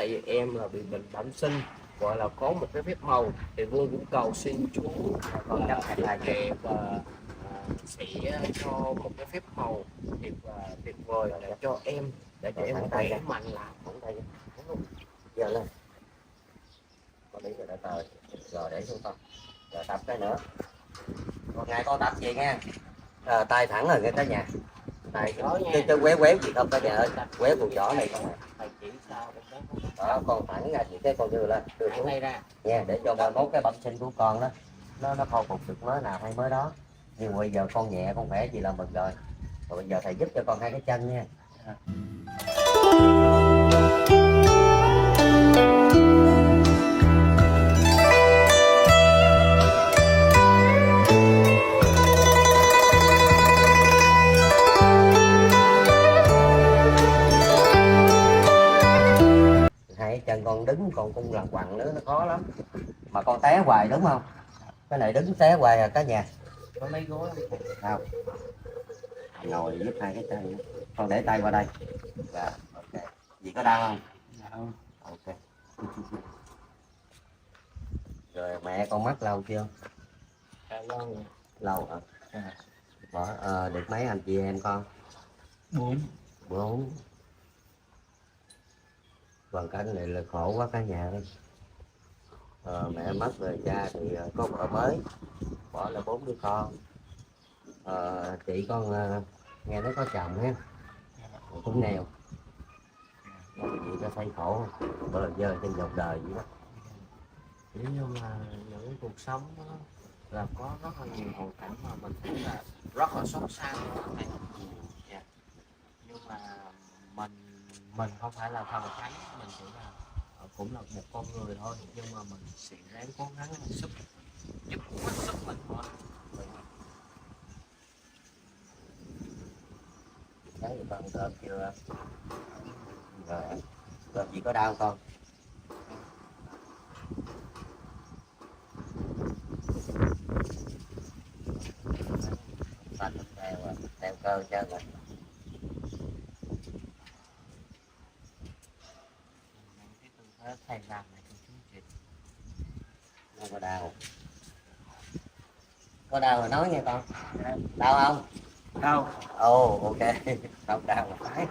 tại vì em là bị bệnh bẩm sinh, gọi là có một cái phép màu, thì Vương cũng cầu xin Chúa con chấp là nhận lại kệ và sẽ cho một cái phép màu tuyệt vời để cho em, thẳng tay khỏe ra, mạnh lại. thẳng tay ra, giờ lên con đi rồi đã tờ rồi để xuống con rồi tập cái nữa, còn ngày con tập gì nha. Tay thẳng rồi nghe cả nhà, tay cái quéo quéo gì không cả nhà ơi, quéo cùi chỏ này con. Thầy chỉ sao Đó, con thẳng ra thì cái con đưa lên đưa xuống ra nha, để cho mai mốt cái bẩm sinh của con đó nó khôi phục được mới nào hay mới đó. Nhưng mà bây giờ con nhẹ con khỏe gì là mừng rồi. Rồi bây giờ thầy giúp cho con hai cái chân nha. Hai cái chân con đứng còn cung lằng quằng nữa nó khó lắm, mà con té hoài đúng không? Cái này đứng té hoài à cả nhà. có mấy gối Không, ngồi giúp hai cái chân nữa. Con để tay qua đây. Dạ, ok. Gì có đau không? không? Ok. Rồi mẹ con mắc lâu chưa? Lâu Lâu hả? Được mấy anh chị em con? 4. 4. Hoàn cảnh này là khổ quá cả nhà ơi. Mẹ mất rồi, cha thì có vợ mới, bỏ là 4 đứa con. Chị con nghe nói có chồng ha, cũng nghèo. Chị có thấy khổ không? Bơ vơ trên dòng đời vậy đó. Nhưng mà những cuộc sống đó, là có rất là nhiều hoàn cảnh mà mình thấy là rất là xót xa luôn này. Dạ. Nhưng mà mình không phải là thần thánh, mình chỉ là cũng là một con người thôi, nhưng mà mình sẽ ráng cố gắng giúp hết sức mình thôi. Thấy con cơm chưa? Rồi cơm gì có đau không? Con teo cơ chân rồi. Cái tư thế thầy làm này của chú chị Không có đau. Có đau rồi nói nghe con. Đau không? đâu. Ồ, ok. Không đau là phải.